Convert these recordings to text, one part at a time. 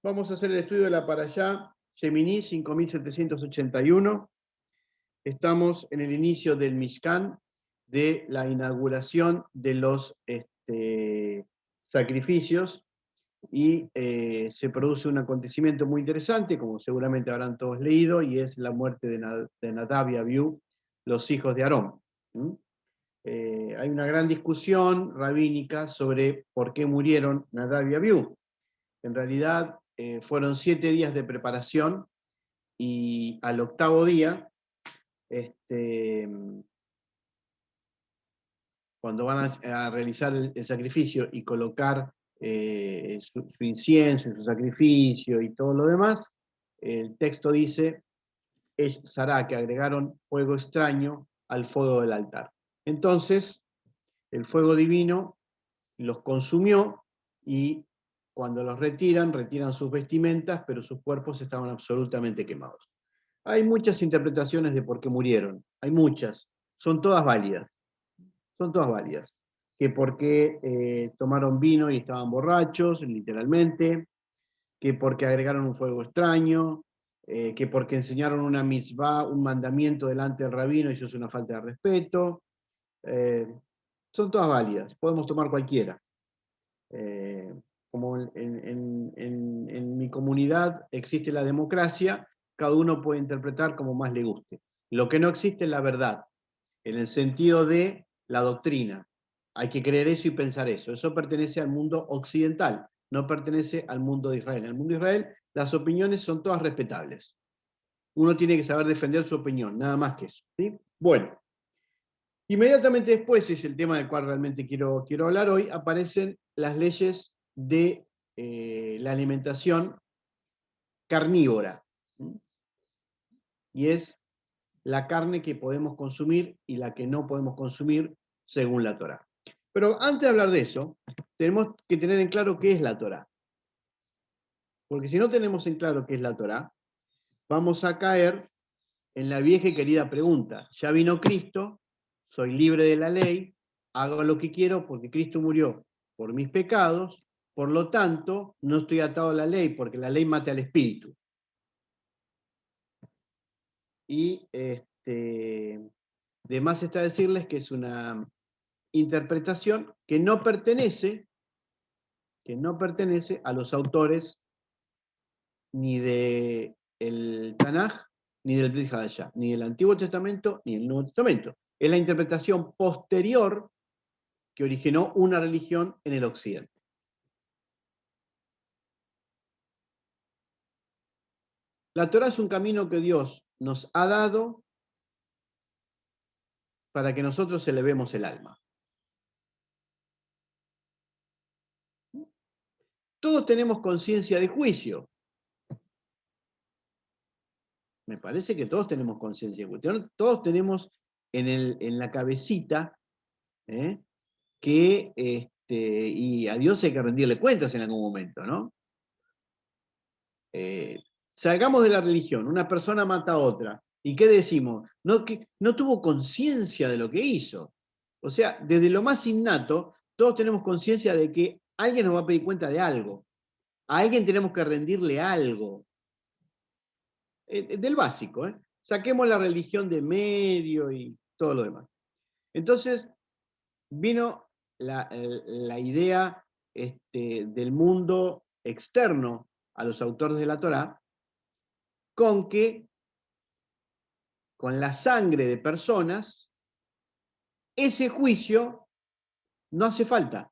Vamos a hacer el estudio de la Parashá Shemini 5781. Estamos en el inicio del Mishkan, de la inauguración de los sacrificios, y se produce un acontecimiento muy interesante, como seguramente habrán todos leído, y es la muerte de Nadab y Abiú, los hijos de Aarón. Hay una gran discusión rabínica sobre por qué murieron Nadab y Abiú. En realidad fueron 7 días de preparación, y al octavo día, cuando van a realizar el sacrificio y colocar su incienso, su sacrificio y todo lo demás, el texto dice, es Sará, que agregaron fuego extraño al fuego del altar. Entonces, el fuego divino los consumió, y cuando los retiran sus vestimentas, pero sus cuerpos estaban absolutamente quemados. Hay muchas interpretaciones de por qué murieron, hay muchas, son todas válidas, que porque tomaron vino y estaban borrachos, literalmente, que porque agregaron un fuego extraño, que porque enseñaron una mitzvah, un mandamiento delante del rabino, y eso es una falta de respeto. Son todas válidas, podemos tomar cualquiera. Como en mi comunidad existe la democracia, cada uno puede interpretar como más le guste. Lo que no existe es la verdad, en el sentido de la doctrina. Hay que creer eso y pensar eso. Eso pertenece al mundo occidental, no pertenece al mundo de Israel. En el mundo de Israel las opiniones son todas respetables. Uno tiene que saber defender su opinión, nada más que eso, ¿sí? Bueno, inmediatamente después, es el tema del cual realmente quiero hablar hoy, aparecen las leyes de la alimentación carnívora. Y es la carne que podemos consumir y la que no podemos consumir según la Torá. Pero antes de hablar de eso, tenemos que tener en claro qué es la Torá. Porque si no tenemos en claro qué es la Torá, vamos a caer en la vieja y querida pregunta. Ya vino Cristo, soy libre de la ley, hago lo que quiero porque Cristo murió por mis pecados, por lo tanto, no estoy atado a la ley porque la ley mata al espíritu. Y de más está decirles que es una interpretación que no pertenece a los autores ni del Tanaj, ni del Brit Hadashah, ni del Antiguo Testamento, ni del Nuevo Testamento. Es la interpretación posterior que originó una religión en el Occidente. La Torá es un camino que Dios nos ha dado para que nosotros elevemos el alma. Todos tenemos conciencia de juicio. Me parece que todos tenemos conciencia de juicio. Todos tenemos en la cabecita que y a Dios hay que rendirle cuentas en algún momento, ¿no? Salgamos de la religión, una persona mata a otra, ¿y qué decimos? Que no tuvo conciencia de lo que hizo. O sea, desde lo más innato, todos tenemos conciencia de que alguien nos va a pedir cuenta de algo. A alguien tenemos que rendirle algo. Del básico, ¿eh? Saquemos la religión de medio y todo lo demás. Entonces, vino la idea del mundo externo a los autores de la Torá, con la sangre de personas, ese juicio no hace falta.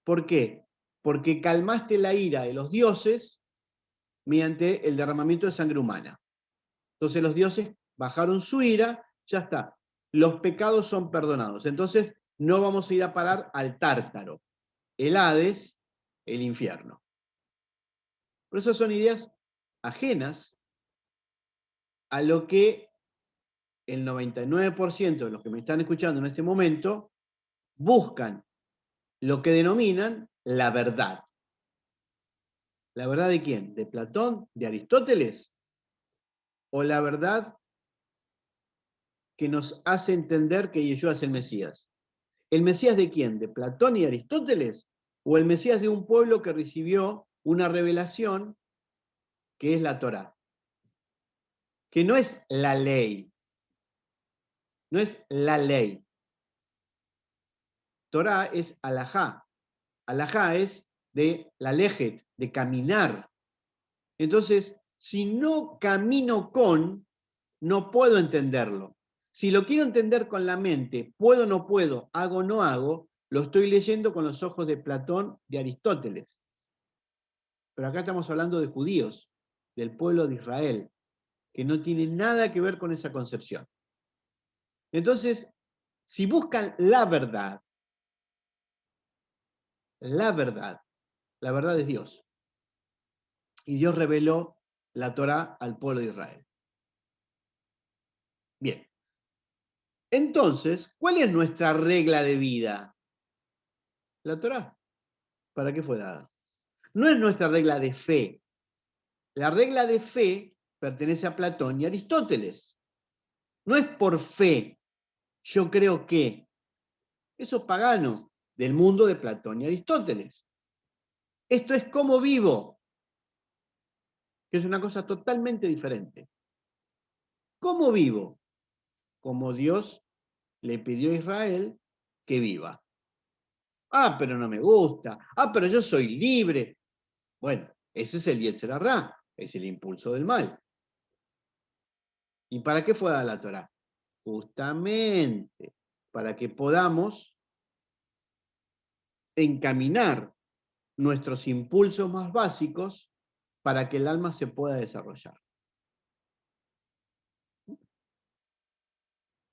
¿Por qué? Porque calmaste la ira de los dioses mediante el derramamiento de sangre humana. Entonces los dioses bajaron su ira, ya está. Los pecados son perdonados. Entonces no vamos a ir a parar al Tártaro, el Hades, el infierno. Por eso son ideas ajenas a lo que el 99% de los que me están escuchando en este momento buscan, lo que denominan la verdad. ¿La verdad de quién? ¿De Platón? ¿De Aristóteles? ¿O la verdad que nos hace entender que Yeshua es el Mesías? ¿El Mesías de quién? ¿De Platón y Aristóteles? ¿O el Mesías de un pueblo que recibió una revelación que es la Torá, que no es la ley, no es la ley. Torá es alajá. Alajá es de la lejet, de caminar. Entonces, si no camino con, no puedo entenderlo. Si lo quiero entender con la mente, puedo o no puedo, hago o no hago, lo estoy leyendo con los ojos de Platón, de Aristóteles. Pero acá estamos hablando de judíos, del pueblo de Israel, que no tiene nada que ver con esa concepción. Entonces, si buscan la verdad es Dios. Y Dios reveló la Torá al pueblo de Israel. Bien. Entonces, ¿cuál es nuestra regla de vida? La Torá. ¿Para qué fue dada? No es nuestra regla de fe. La regla de fe pertenece a Platón y Aristóteles. No es por fe, yo creo que. Eso es pagano, del mundo de Platón y Aristóteles. Esto es cómo vivo, que es una cosa totalmente diferente. ¿Cómo vivo? Como Dios le pidió a Israel que viva. Ah, pero no me gusta. Ah, pero yo soy libre. Bueno, ese es el Yetzer Hará, es el impulso del mal. ¿Y para qué fue dada la Torá? Justamente para que podamos encaminar nuestros impulsos más básicos para que el alma se pueda desarrollar.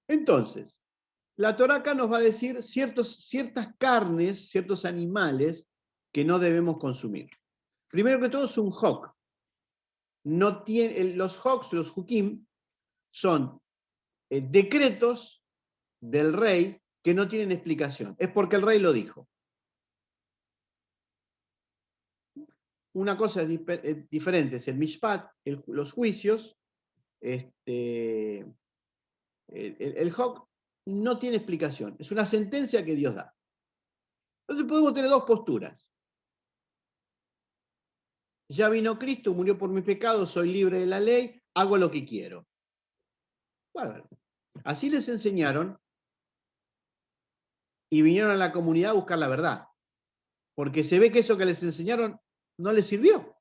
Entonces, la Torá acá nos va a decir ciertas carnes, ciertos animales que no debemos consumir. Primero que todo es un hok. No tiene, los hoks, los hukim, son decretos del rey que no tienen explicación. Es porque el rey lo dijo. Una cosa es diferente, es el mishpat, los juicios. El hok no tiene explicación. Es una sentencia que Dios da. Entonces podemos tener dos posturas. Ya vino Cristo, murió por mis pecados, soy libre de la ley, hago lo que quiero. Bárbaro. Así les enseñaron y vinieron a la comunidad a buscar la verdad. Porque se ve que eso que les enseñaron no les sirvió.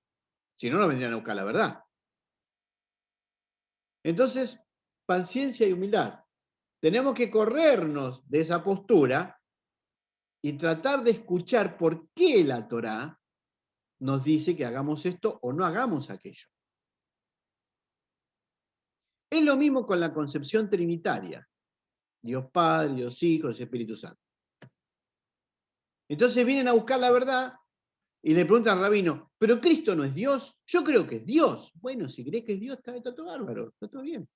Si no, no vendrían a buscar la verdad. Entonces, paciencia y humildad. Tenemos que corrernos de esa postura y tratar de escuchar por qué la Torá nos dice que hagamos esto o no hagamos aquello. Es lo mismo con la concepción trinitaria. Dios Padre, Dios Hijo, Dios Espíritu Santo. Entonces vienen a buscar la verdad y le preguntan al rabino, ¿pero Cristo no es Dios? Yo creo que es Dios. Bueno, si crees que es Dios, está todo bárbaro, está todo bien.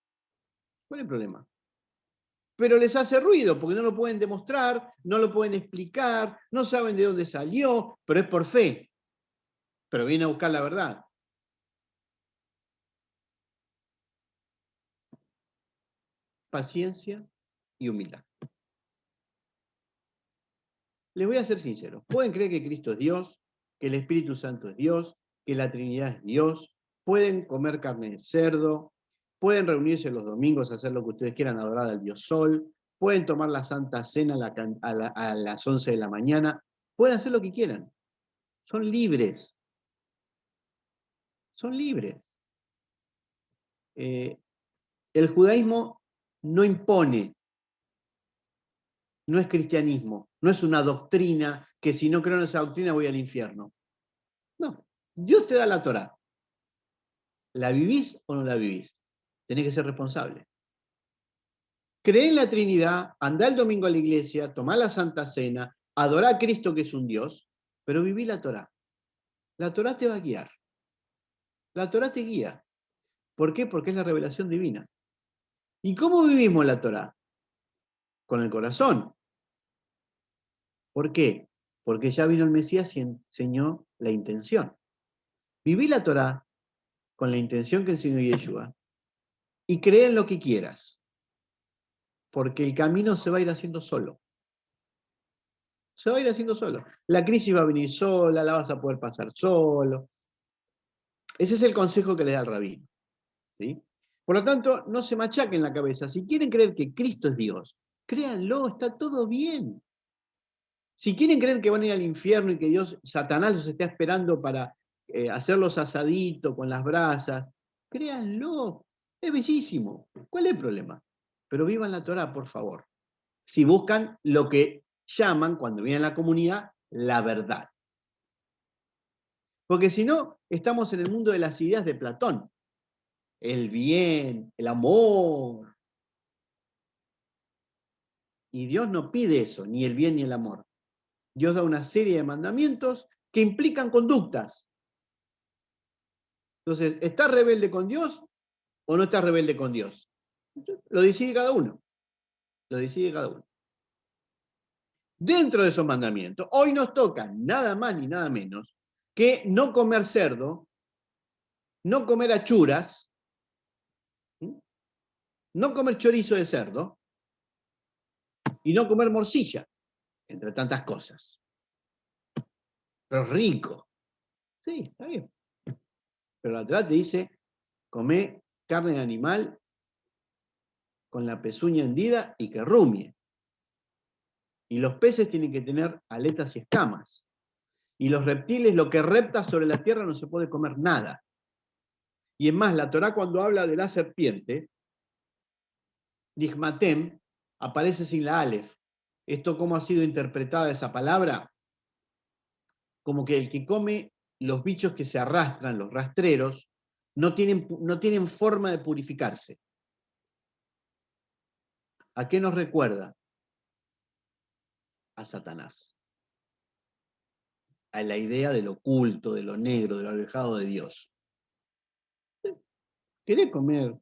¿Cuál es el problema? Pero les hace ruido porque no lo pueden demostrar, no lo pueden explicar, no saben de dónde salió, pero es por fe. Pero vienen a buscar la verdad. Paciencia y humildad. Les voy a ser sincero. Pueden creer que Cristo es Dios, que el Espíritu Santo es Dios, que la Trinidad es Dios. Pueden comer carne de cerdo. Pueden reunirse los domingos a hacer lo que ustedes quieran, adorar al Dios Sol. Pueden tomar la Santa Cena a las 11 de la mañana. Pueden hacer lo que quieran. Son libres. Son libres. El judaísmo no impone. No es cristianismo. No es una doctrina que si no creo en esa doctrina voy al infierno. No. Dios te da la Torá. ¿La vivís o no la vivís? Tenés que ser responsable. Cree en la Trinidad, andá el domingo a la iglesia, tomá la Santa Cena, adorá a Cristo que es un Dios, pero viví la Torá. La Torá te va a guiar. La Torá te guía. ¿Por qué? Porque es la revelación divina. ¿Y cómo vivimos la Torá? Con el corazón. ¿Por qué? Porque ya vino el Mesías y enseñó la intención. Viví la Torá con la intención que enseñó Yeshua y cree en lo que quieras, porque el camino se va a ir haciendo solo. Se va a ir haciendo solo. La crisis va a venir sola, la vas a poder pasar solo. Ese es el consejo que le da el rabino, ¿sí? Por lo tanto, no se machaquen la cabeza. Si quieren creer que Cristo es Dios, créanlo, está todo bien. Si quieren creer que van a ir al infierno y que Dios, Satanás los está esperando para hacerlos asaditos con las brasas, créanlo, es bellísimo. ¿Cuál es el problema? Pero vivan la Torá, por favor. Si buscan lo que llaman, cuando vienen a la comunidad, la verdad. Porque si no, estamos en el mundo de las ideas de Platón. El bien, el amor. Y Dios no pide eso, ni el bien ni el amor. Dios da una serie de mandamientos que implican conductas. Entonces, ¿estás rebelde con Dios o no estás rebelde con Dios? Lo decide cada uno. Lo decide cada uno. Dentro de esos mandamientos, hoy nos toca nada más ni nada menos que no comer cerdo, no comer achuras, no comer chorizo de cerdo y no comer morcilla, entre tantas cosas. Pero rico. Sí, está bien. Pero atrás te dice, come carne de animal con la pezuña hendida y que rumie. Y los peces tienen que tener aletas y escamas. Y los reptiles, lo que repta sobre la tierra no se puede comer nada. Y es más, la Torá cuando habla de la serpiente, Nigmatem, aparece sin la Aleph. ¿Esto cómo ha sido interpretada esa palabra? Como que el que come los bichos que se arrastran, los rastreros, no tienen forma de purificarse. ¿A qué nos recuerda? A Satanás. A la idea del oculto, de lo negro, de lo alejado de Dios. ¿Querés comer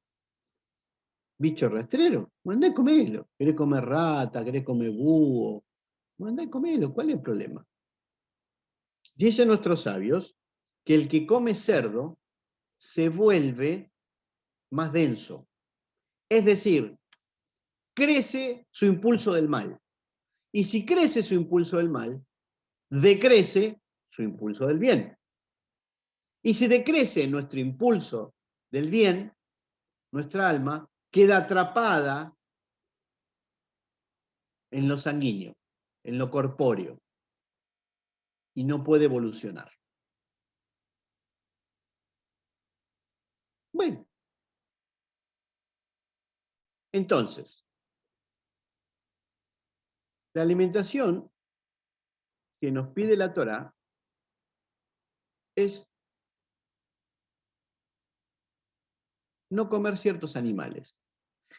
bicho rastrero? Mandá a comerlo. ¿Querés comer rata? ¿Querés comer búho? Mandá a comerlo. ¿Cuál es el problema? Dicen nuestros sabios que el que come cerdo se vuelve más denso. Es decir, crece su impulso del mal. Y si crece su impulso del mal, decrece su impulso del bien. Y si decrece nuestro impulso del bien, nuestra alma queda atrapada en lo sanguíneo, en lo corpóreo, y no puede evolucionar. Bueno, entonces, la alimentación que nos pide la Torá es no comer ciertos animales.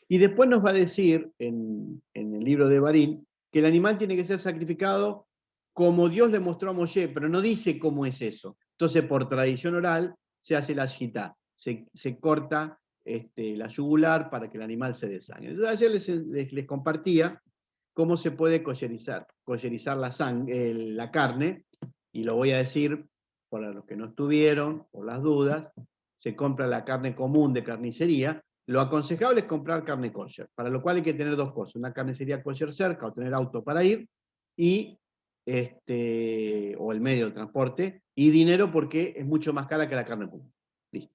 Y después nos va a decir en el libro de Barín que el animal tiene que ser sacrificado como Dios le mostró a Moshe, pero no dice cómo es eso. Entonces, por tradición oral, se hace la shitá, se corta la yugular para que el animal se desangre. Entonces, ayer les compartía cómo se puede collerizar la carne, y lo voy a decir para los que no estuvieron, por las dudas. Se compra la carne común de carnicería. Lo aconsejable es comprar carne kosher, para lo cual hay que tener dos cosas: una carnicería kosher cerca o tener auto para ir, y o el medio de transporte, y dinero, porque es mucho más cara que la carne común. Listo.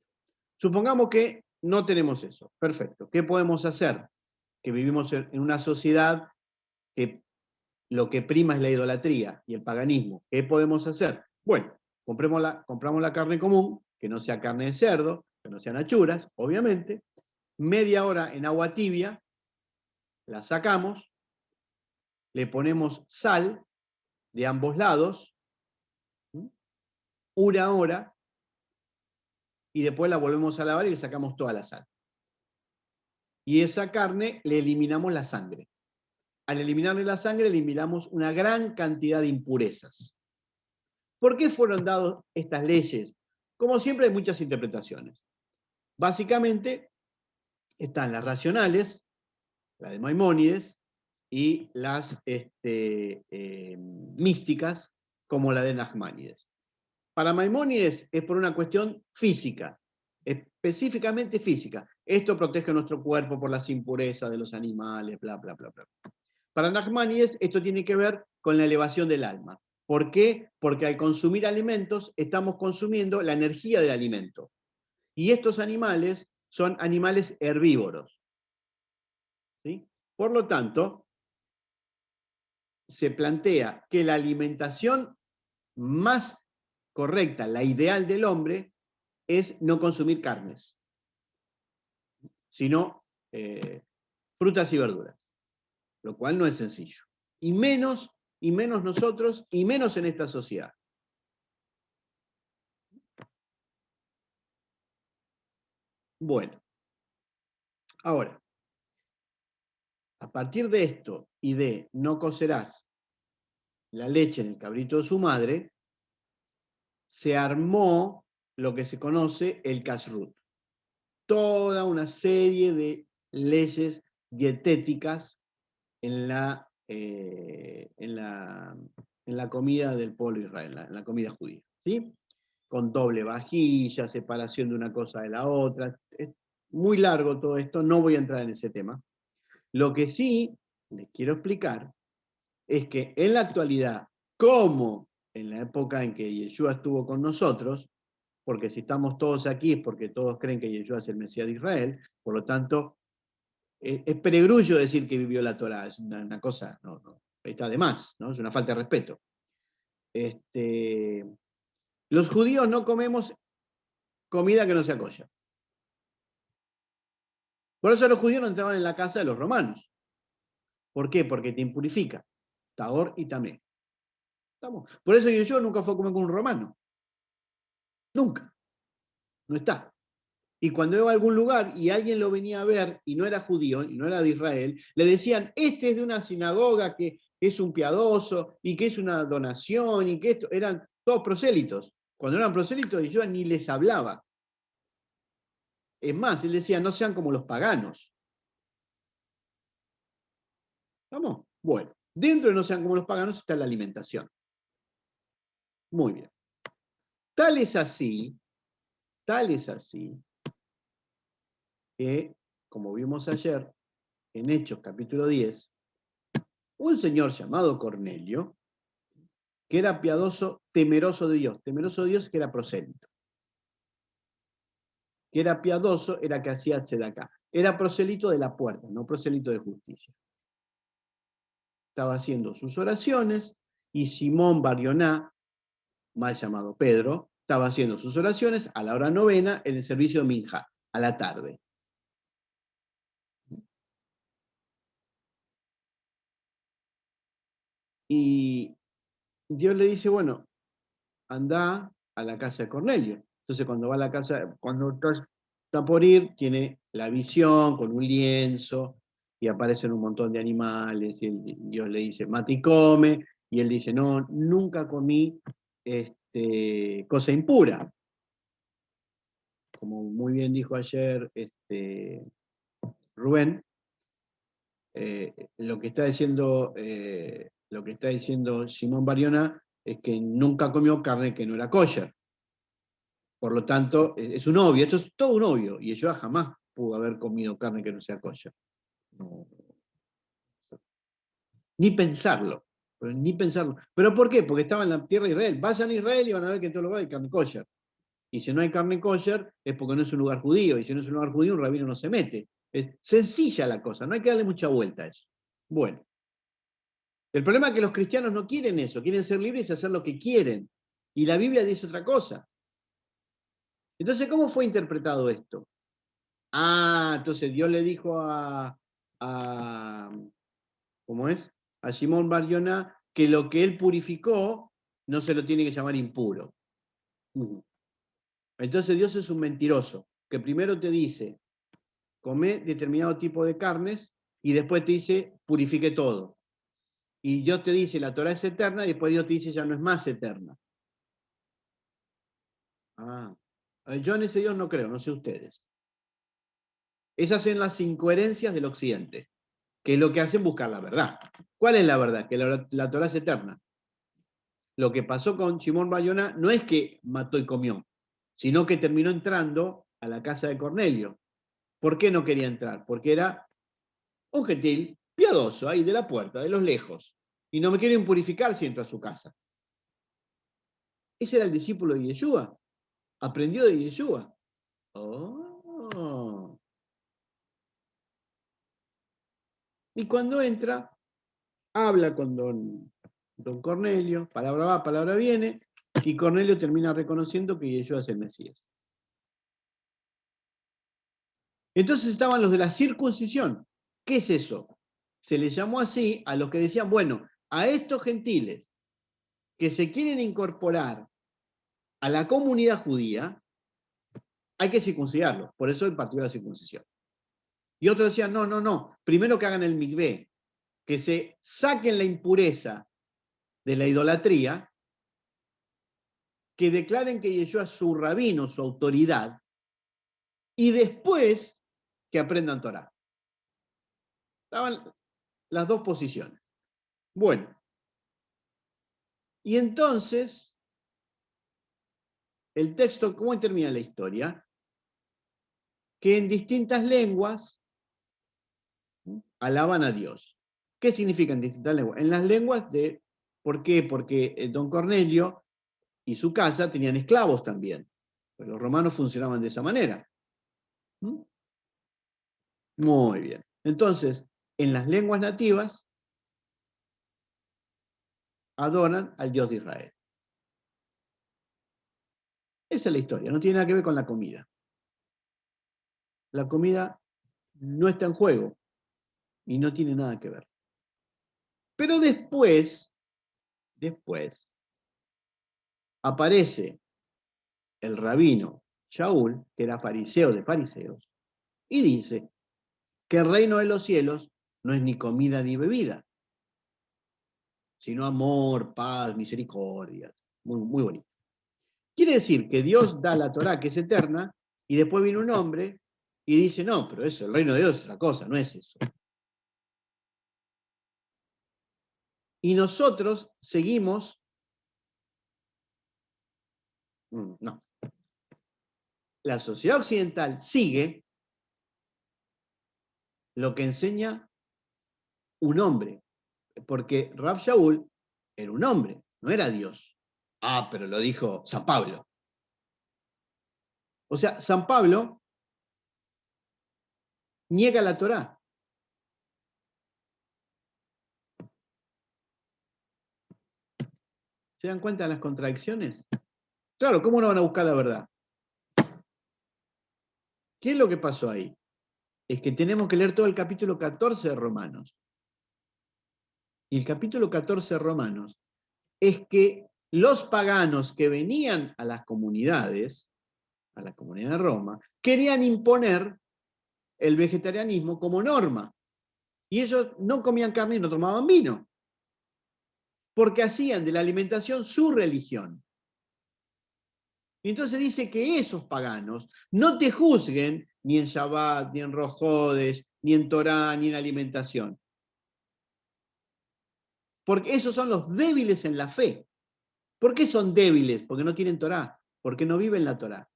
Supongamos que no tenemos eso. Perfecto. ¿Qué podemos hacer? Que vivimos en una sociedad que lo que prima es la idolatría y el paganismo. ¿Qué podemos hacer? Bueno, compramos la carne común, que no sea carne de cerdo, que no sean achuras, obviamente. Media hora en agua tibia, la sacamos, le ponemos sal de ambos lados, una hora, y después la volvemos a lavar y le sacamos toda la sal. Y esa carne le eliminamos la sangre. Al eliminarle la sangre, eliminamos una gran cantidad de impurezas. ¿Por qué fueron dadas estas leyes? Como siempre, hay muchas interpretaciones. Básicamente, están las racionales, la de Maimónides, y las místicas, como la de Nachmanides. Para Maimónides es por una cuestión física, específicamente física. Esto protege nuestro cuerpo por las impurezas de los animales, bla, bla, bla, bla. Para Nachmanides esto tiene que ver con la elevación del alma. ¿Por qué? Porque al consumir alimentos estamos consumiendo la energía del alimento. Y estos animales son animales herbívoros. ¿Sí? Por lo tanto, se plantea que la alimentación más correcta, la ideal del hombre, es no consumir carnes, sino frutas y verduras, lo cual no es sencillo. Y menos nosotros, y menos en esta sociedad. Bueno, ahora, a partir de esto y de no cocerás la leche en el cabrito de su madre, se armó lo que se conoce el kashrut. Toda una serie de leyes dietéticas en la comida del pueblo de Israel, en la comida judía, ¿sí? Con doble vajilla, separación de una cosa de la otra. Es muy largo todo esto, no voy a entrar en ese tema. Lo que sí les quiero explicar es que en la actualidad, como en la época en que Yeshua estuvo con nosotros, porque si estamos todos aquí es porque todos creen que Yeshua es el Mesías de Israel, por lo tanto, es peregrullo decir que vivió la Torá, es una cosa, no, está de más, ¿no? Es una falta de respeto. Los judíos no comemos comida que no sea kosher. Por eso los judíos no entraban en la casa de los romanos. ¿Por qué? Porque te impurifica. Tahor y tamé. ¿Estamos? Por eso yo nunca fui a comer con un romano. Nunca. No está. Y cuando iba a algún lugar y alguien lo venía a ver y no era judío, y no era de Israel, le decían, este es de una sinagoga que es un piadoso y que es una donación y que esto, eran todos prosélitos. Cuando eran prosélitos yo ni les hablaba. Es más, él decía, no sean como los paganos. ¿Estamos? Bueno, dentro de no sean como los paganos está la alimentación. Muy bien. Tal es así, que, como vimos ayer, en Hechos capítulo 10, un señor llamado Cornelio, que era piadoso, temeroso de Dios que era prosélito. Que era piadoso, era que hacía tzedaká. Era prosélito de la puerta, no prosélito de justicia. Estaba haciendo sus oraciones y Simón Barioná, mal llamado Pedro, estaba haciendo sus oraciones a la hora novena en el servicio de Minjá, a la tarde. Y Dios le dice, bueno, anda a la casa de Cornelio. Entonces cuando va a la casa, cuando está por ir, tiene la visión con un lienzo y aparecen un montón de animales y Dios le dice, mate y come, y él dice, no, nunca comí cosa impura. Como muy bien dijo ayer Rubén, lo que está diciendo Simón Barioná es que nunca comió carne que no era kosher. Por lo tanto, es un obvio, esto es todo un obvio, y yo jamás pudo haber comido carne que no sea kosher. No. Ni pensarlo, ni pensarlo. ¿Pero por qué? Porque estaba en la tierra de Israel. Vayan a Israel y van a ver que en todo lugar hay carne kosher. Y si no hay carne kosher, es porque no es un lugar judío, y si no es un lugar judío, un rabino no se mete. Es sencilla la cosa, no hay que darle mucha vuelta a eso. Bueno. El problema es que los cristianos no quieren eso, quieren ser libres y hacer lo que quieren. Y la Biblia dice otra cosa. Entonces, ¿cómo fue interpretado esto? Entonces Dios le dijo ¿cómo es? A Simón Bar-Yoná que lo que él purificó no se lo tiene que llamar impuro. Entonces Dios es un mentiroso, que primero te dice, come determinado tipo de carnes, y después te dice, purifique todo. Y Dios te dice, la Torah es eterna, y después Dios te dice, ya no es más eterna. Yo en ese Dios no creo, no sé ustedes. Esas son las incoherencias del Occidente, que es lo que hacen buscar la verdad. ¿Cuál es la verdad? Que la Torah es eterna. Lo que pasó con Simón Bar-Yoná no es que mató y comió, sino que terminó entrando a la casa de Cornelio. ¿Por qué no quería entrar? Porque era un gentil piadoso, ahí de la puerta, de los lejos. y no me quiero impurificar si entro a su casa. Ese era el discípulo de Yeshua. Aprendió de Yeshua. Oh. Y cuando entra, habla con don Cornelio, palabra va, palabra viene, y Cornelio termina reconociendo que Yeshua es el Mesías. Entonces estaban los de la circuncisión. ¿Qué es eso? Se les llamó así a los que decían, bueno, a estos gentiles que se quieren incorporar a la comunidad judía, hay que circuncidarlos. Por eso el partido de la circuncisión. Y otros decían, no, primero que hagan el mikvé, que se saquen la impureza de la idolatría, que declaren que Yeshua es su rabino, su autoridad, y después que aprendan Torah. Estaban las dos posiciones. Bueno, y entonces, el texto, ¿cómo termina la historia? Que en distintas lenguas alaban a Dios. ¿Qué significa en distintas lenguas? En las lenguas de, ¿por qué? Porque don Cornelio y su casa tenían esclavos también. Pues los romanos funcionaban de esa manera. Muy bien. Entonces, en las lenguas nativas, adoran al Dios de Israel. Esa es la historia, no tiene nada que ver con la comida. La comida no está en juego y no tiene nada que ver. Pero después, aparece el rabino Shaul, que era fariseo de fariseos, y dice que el reino de los cielos no es ni comida ni bebida, sino amor, paz, misericordia. Muy, muy bonito. Quiere decir que Dios da la Torá, que es eterna, y después viene un hombre y dice, no, pero eso, el reino de Dios es otra cosa, no es eso. Y nosotros seguimos, no, la sociedad occidental sigue lo que enseña un hombre, porque Rab Shaul era un hombre, no era Dios. Ah, pero lo dijo San Pablo. O sea, San Pablo niega la Torá. ¿Se dan cuenta de las contradicciones? Claro, ¿cómo no van a buscar la verdad? ¿Qué es lo que pasó ahí? Es que tenemos que leer todo el capítulo 14 de Romanos. Y el capítulo 14 de Romanos es que los paganos que venían a las comunidades, a la comunidad de Roma, querían imponer el vegetarianismo como norma. Y ellos no comían carne y no tomaban vino. Porque hacían de la alimentación su religión. Y entonces dice que esos paganos no te juzguen ni en Shabbat, ni en Rosh Hodesh, ni en Torah, ni en alimentación. Porque esos son los débiles en la fe. ¿Por qué son débiles? Porque no tienen Torah, porque no viven la Torah.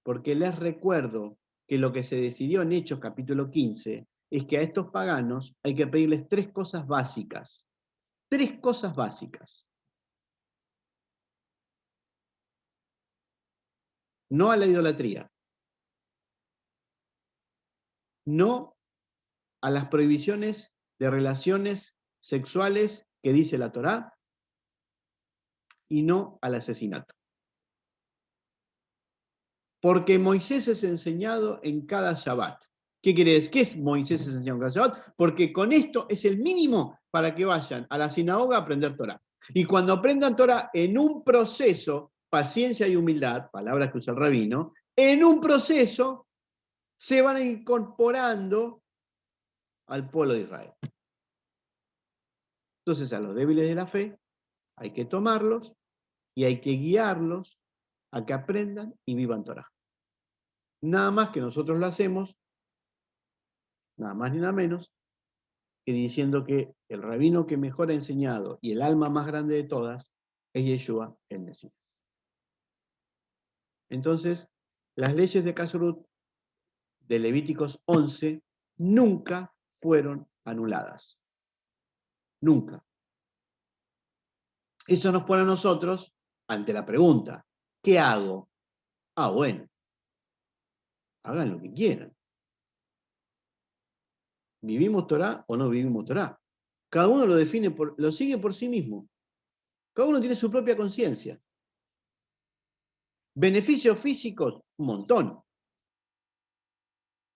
Porque les recuerdo que lo que se decidió en Hechos capítulo 15 es que a estos paganos hay que pedirles tres cosas básicas. Tres cosas básicas. No a la idolatría. No a las prohibiciones de relaciones sexuales que dice la Torá y no al asesinato. Porque Moisés es enseñado en cada Shabbat. ¿Qué quiere decir? ¿Qué es Moisés es enseñado en cada Shabbat? Porque con esto es el mínimo para que vayan a la sinagoga a aprender Torá. Y cuando aprendan Torá en un proceso, paciencia y humildad, palabras que usa el rabino, en un proceso se van incorporando al pueblo de Israel. Entonces a los débiles de la fe hay que tomarlos y hay que guiarlos a que aprendan y vivan Torah. Nada más que nosotros lo hacemos, nada más ni nada menos, que diciendo que el rabino que mejor ha enseñado y el alma más grande de todas es Yeshua el Mesías. Entonces, las leyes de Kashrut de Levíticos 11 nunca fueron anuladas. Nunca. Eso nos pone a nosotros ante la pregunta, ¿qué hago? Ah, bueno, hagan lo que quieran. ¿Vivimos Torá o no vivimos Torá? Cada uno lo define, lo sigue por sí mismo. Cada uno tiene su propia conciencia. Beneficios físicos, un montón.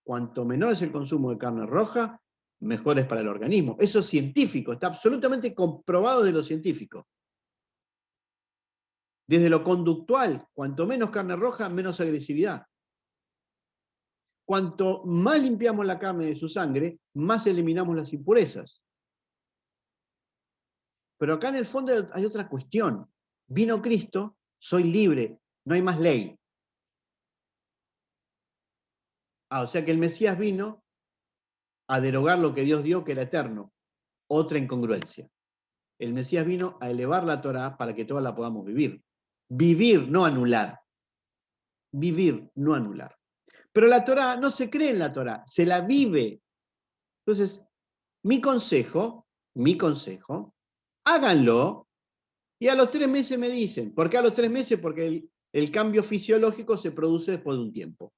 Cuanto menor es el consumo de carne roja, mejor es para el organismo. Eso es científico, está absolutamente comprobado de lo científico. Desde lo conductual, cuanto menos carne roja, menos agresividad. Cuanto más limpiamos la carne de su sangre, más eliminamos las impurezas. Pero acá en el fondo hay otra cuestión. Vino Cristo, soy libre, no hay más ley. O sea que el Mesías vino a derogar lo que Dios dio, que era eterno. Otra incongruencia. El Mesías vino a elevar la Torá para que todas la podamos vivir. Vivir, no anular. Vivir, no anular. Pero la Torá no se cree en la Torá, se la vive. Entonces, mi consejo, háganlo y a los 3 meses me dicen. ¿Por qué a los 3 meses? Porque el cambio fisiológico se produce después de un tiempo.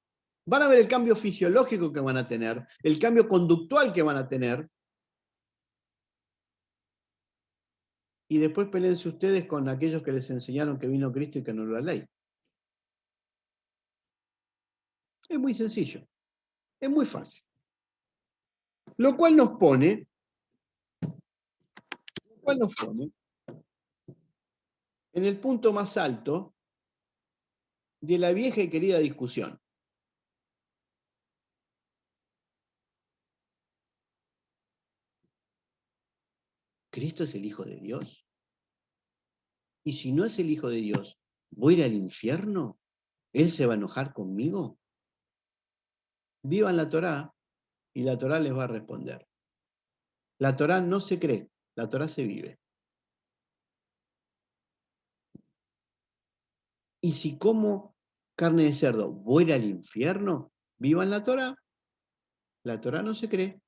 Van a ver el cambio fisiológico que van a tener, el cambio conductual que van a tener, y después peleense ustedes con aquellos que les enseñaron que vino Cristo y que anuló la ley. Es muy sencillo, es muy fácil. Lo cual nos pone en el punto más alto de la vieja y querida discusión. ¿Cristo es el Hijo de Dios? Y si no es el Hijo de Dios, ¿voy a ir al infierno? ¿Él se va a enojar conmigo? Vivan la Torá y la Torá les va a responder. La Torá no se cree, la Torá se vive. Y si como carne de cerdo voy a ir al infierno, vivan la Torá no se cree,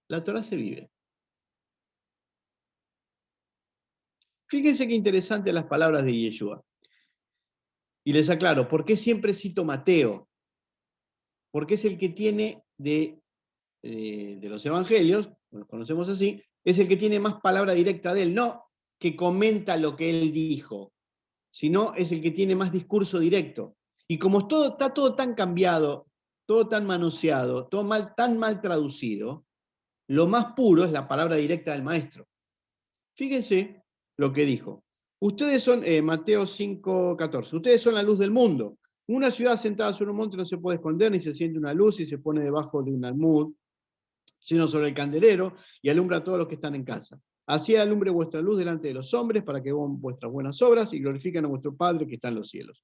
la Torá se vive. Fíjense qué interesantes las palabras de Yeshua. Y les aclaro, ¿por qué siempre cito Mateo? Porque es el que tiene de los evangelios, los conocemos así, es el que tiene más palabra directa de él, no que comenta lo que él dijo, sino es el que tiene más discurso directo. Y como está todo tan cambiado, todo tan manoseado, todo tan mal traducido, lo más puro es la palabra directa del maestro. Fíjense lo que dijo. Ustedes son, Mateo 5:14, ustedes son la luz del mundo. Una ciudad sentada sobre un monte no se puede esconder, ni se siente una luz y se pone debajo de un almud, sino sobre el candelero y alumbra a todos los que están en casa. Así alumbre vuestra luz delante de los hombres para que vean vuestras buenas obras y glorifiquen a vuestro Padre que está en los cielos.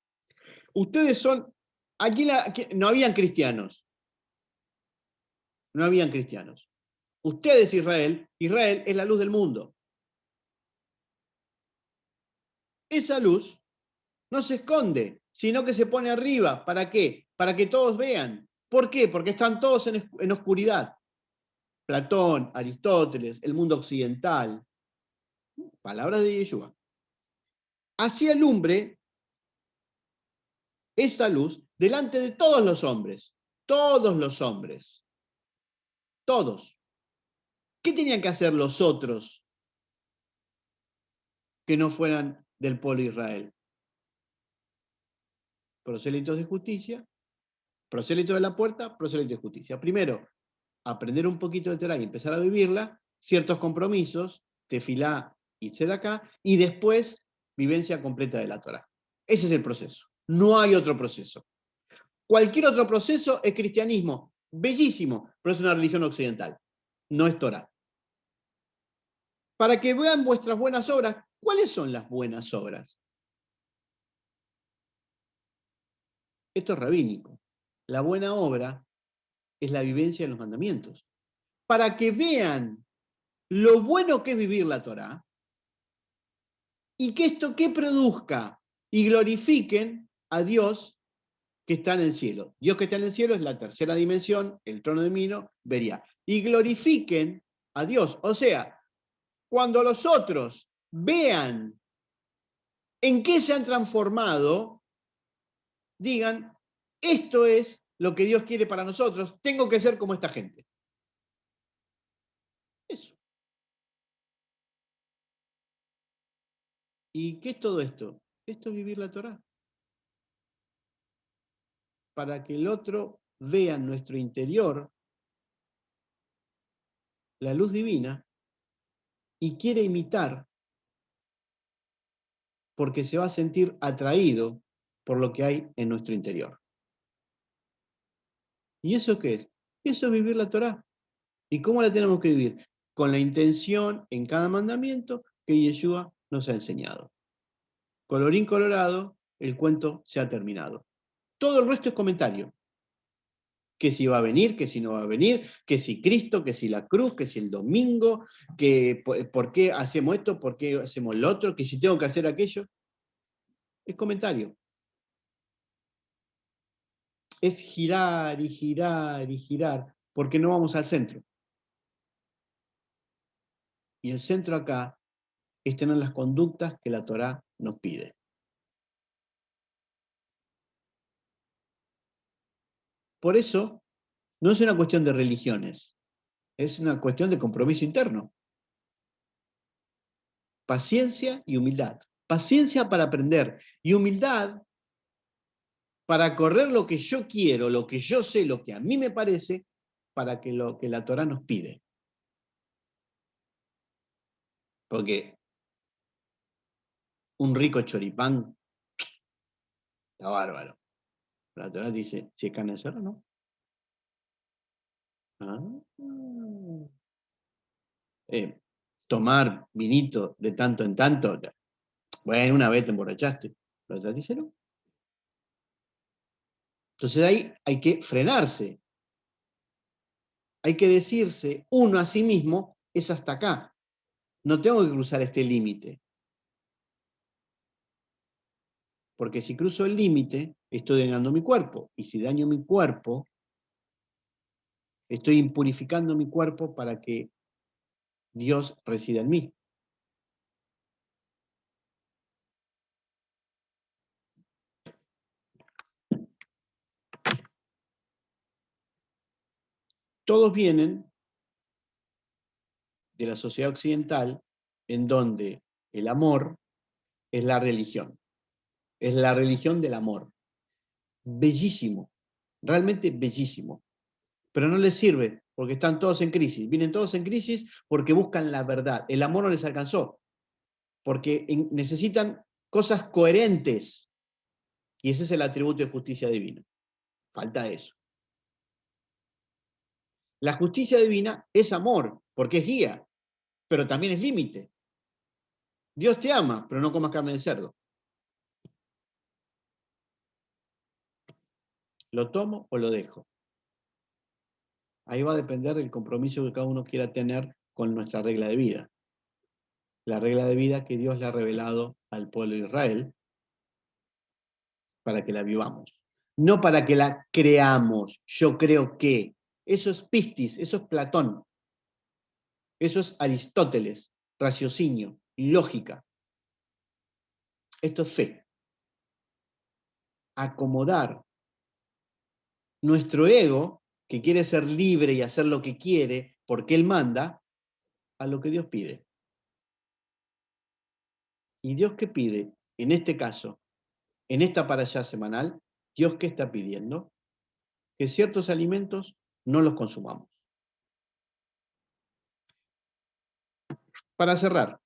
Ustedes son, aquí no habían cristianos. No habían cristianos. Ustedes, Israel es la luz del mundo. Esa luz no se esconde, sino que se pone arriba. ¿Para qué? Para que todos vean. ¿Por qué? Porque están todos en oscuridad. Platón, Aristóteles, el mundo occidental. Palabras de Yeshua. Así alumbre esa luz delante de todos los hombres. Todos los hombres. Todos. ¿Qué tenían que hacer los otros que no fueran del pueblo de Israel? Prosélitos de justicia, prosélito de la puerta, prosélito de justicia. Primero, aprender un poquito de Torá y empezar a vivirla, ciertos compromisos, tefilá y tzedaká, y después vivencia completa de la Torá. Ese es el proceso. No hay otro proceso. Cualquier otro proceso es cristianismo, bellísimo, pero es una religión occidental. No es Torá. Para que vean vuestras buenas obras, ¿cuáles son las buenas obras? Esto es rabínico. La buena obra es la vivencia de los mandamientos. Para que vean lo bueno que es vivir la Torá y que esto que produzca y glorifiquen a Dios que está en el cielo. Dios que está en el cielo es la tercera dimensión, el trono de Mino, vería. y glorifiquen a Dios. O sea, cuando los otros vean en qué se han transformado, digan, esto es lo que Dios quiere para nosotros, tengo que ser como esta gente. Eso. ¿Y qué es todo esto? Esto es vivir la Torá. Para que el otro vea en nuestro interior la luz divina y quiera imitar porque se va a sentir atraído por lo que hay en nuestro interior. ¿Y eso qué es? Eso es vivir la Torá. ¿Y cómo la tenemos que vivir? Con la intención en cada mandamiento que Yeshua nos ha enseñado. Colorín colorado, el cuento se ha terminado. Todo el resto es comentario. Que si va a venir, que si no va a venir, que si Cristo, que si la cruz, que si el domingo, que por qué hacemos esto, por qué hacemos lo otro, que si tengo que hacer aquello. Es comentario. Es girar y girar y girar, porque no vamos al centro. Y el centro acá es tener las conductas que la Torá nos pide. Por eso, no es una cuestión de religiones, es una cuestión de compromiso interno. Paciencia y humildad. Paciencia para aprender y humildad para correr lo que yo quiero, lo que yo sé, lo que a mí me parece, para que lo que la Torá nos pide. Porque un rico choripán está bárbaro. La Torá dice, si es carne de cerdo, no. Ah. Tomar vinito de tanto en tanto, bueno, una vez te emborrachaste, pero otra dice no. Entonces ahí hay que frenarse, hay que decirse uno a sí mismo, es hasta acá, no tengo que cruzar este límite, porque si cruzo el límite, estoy dañando mi cuerpo, y si daño mi cuerpo, estoy impurificando mi cuerpo para que Dios resida en mí. Todos vienen de la sociedad occidental, en donde el amor es la religión del amor. Bellísimo, realmente bellísimo, pero no les sirve porque están todos en crisis, vienen todos en crisis porque buscan la verdad, el amor no les alcanzó, porque necesitan cosas coherentes, y ese es el atributo de justicia divina, falta eso. La justicia divina es amor, porque es guía, pero también es límite. Dios te ama, pero no comas carne de cerdo. ¿Lo tomo o lo dejo? Ahí va a depender del compromiso que cada uno quiera tener con nuestra regla de vida. La regla de vida que Dios le ha revelado al pueblo de Israel para que la vivamos. No para que la creamos, yo creo que. Eso es pistis, eso es Platón. Eso es Aristóteles, raciocinio, lógica. Esto es fe. Acomodar nuestro ego, que quiere ser libre y hacer lo que quiere porque él manda, a lo que Dios pide. ¿Y Dios qué pide? En este caso, en esta parashá semanal, ¿Dios qué está pidiendo? Que ciertos alimentos no los consumamos. Para cerrar,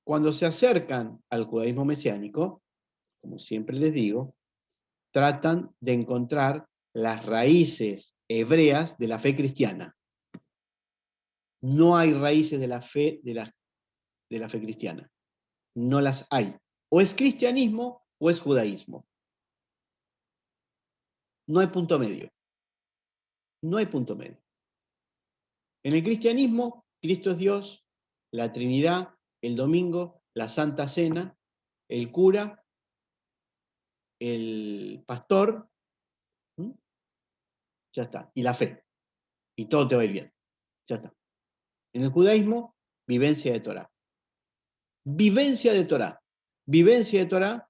cuando se acercan al judaísmo mesiánico, como siempre les digo, tratan de encontrar las raíces hebreas de la fe cristiana. No hay raíces de la fe cristiana. No las hay. O es cristianismo o es judaísmo. No hay punto medio. No hay punto medio. En el cristianismo, Cristo es Dios, la Trinidad, el domingo, la Santa Cena, el cura, el pastor, ¿sí? Ya está, y la fe. Y todo te va a ir bien. Ya está. En el judaísmo, vivencia de Torah. Vivencia de Torah. Vivencia de Torah,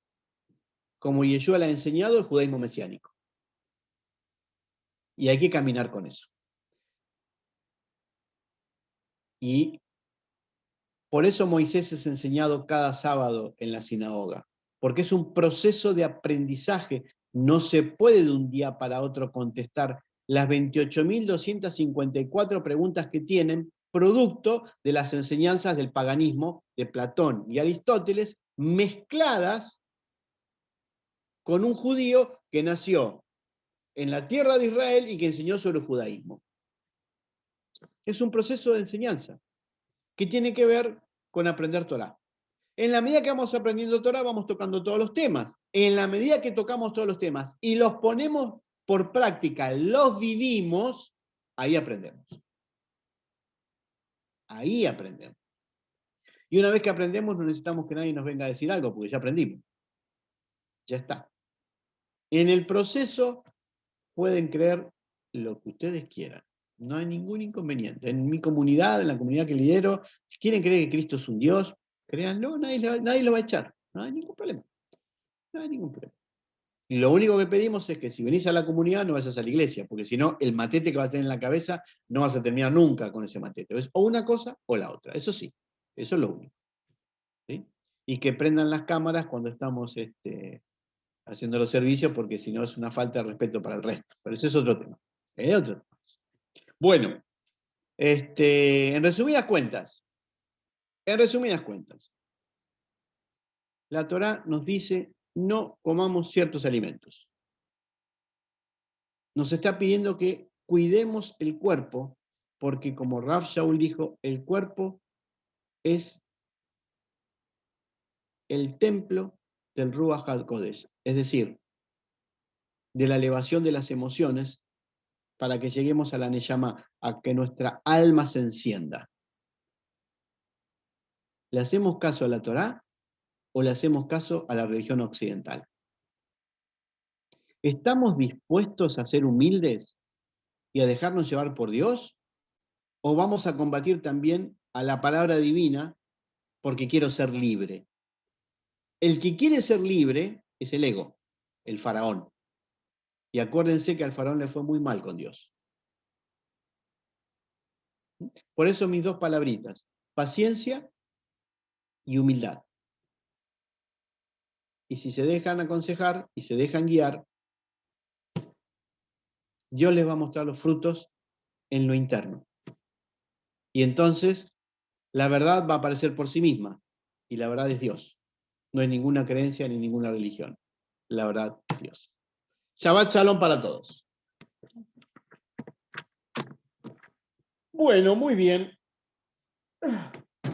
como Yeshua la ha enseñado, el judaísmo mesiánico. Y hay que caminar con eso. Y por eso Moisés es enseñado cada sábado en la sinagoga, porque es un proceso de aprendizaje. No se puede de un día para otro contestar las 28.254 preguntas que tienen, producto de las enseñanzas del paganismo de Platón y Aristóteles, mezcladas con un judío que nació en la tierra de Israel y que enseñó sobre el judaísmo. Es un proceso de enseñanza que tiene que ver con aprender Torah. En la medida que vamos aprendiendo Torah, vamos tocando todos los temas. En la medida que tocamos todos los temas y los ponemos por práctica, los vivimos, ahí aprendemos. Ahí aprendemos. Y una vez que aprendemos, no necesitamos que nadie nos venga a decir algo, porque ya aprendimos. Ya está. En el proceso pueden creer lo que ustedes quieran. No hay ningún inconveniente. En mi comunidad, en la comunidad que lidero, si quieren creer que Cristo es un Dios, créanlo, nadie lo va a echar. No hay ningún problema. No hay ningún problema. Y lo único que pedimos es que si venís a la comunidad no vayas a la iglesia, porque si no, el matete que vas a tener en la cabeza no vas a terminar nunca con ese matete. Es o una cosa o la otra. Eso sí, eso es lo único. ¿Sí? Y que prendan las cámaras cuando estamos haciendo los servicios, porque si no es una falta de respeto para el resto. Pero ese es otro tema. Es otro tema. Bueno, en resumidas cuentas, la Torá nos dice no comamos ciertos alimentos. Nos está pidiendo que cuidemos el cuerpo, porque como Rav Shaul dijo, el cuerpo es el templo del Ruach HaKodesh, es decir, de la elevación de las emociones, para que lleguemos a la Neyama, a que nuestra alma se encienda. ¿Le hacemos caso a la Torá o le hacemos caso a la religión occidental? ¿Estamos dispuestos a ser humildes y a dejarnos llevar por Dios? ¿O vamos a combatir también a la palabra divina porque quiero ser libre? El que quiere ser libre es el ego, el faraón. Y acuérdense que al faraón le fue muy mal con Dios. Por eso mis dos palabritas, paciencia y humildad. Y si se dejan aconsejar y se dejan guiar, Dios les va a mostrar los frutos en lo interno. Y entonces la verdad va a aparecer por sí misma. Y la verdad es Dios. No hay ninguna creencia ni ninguna religión. La verdad es Dios. Shabbat Shalom para todos. Bueno, muy bien.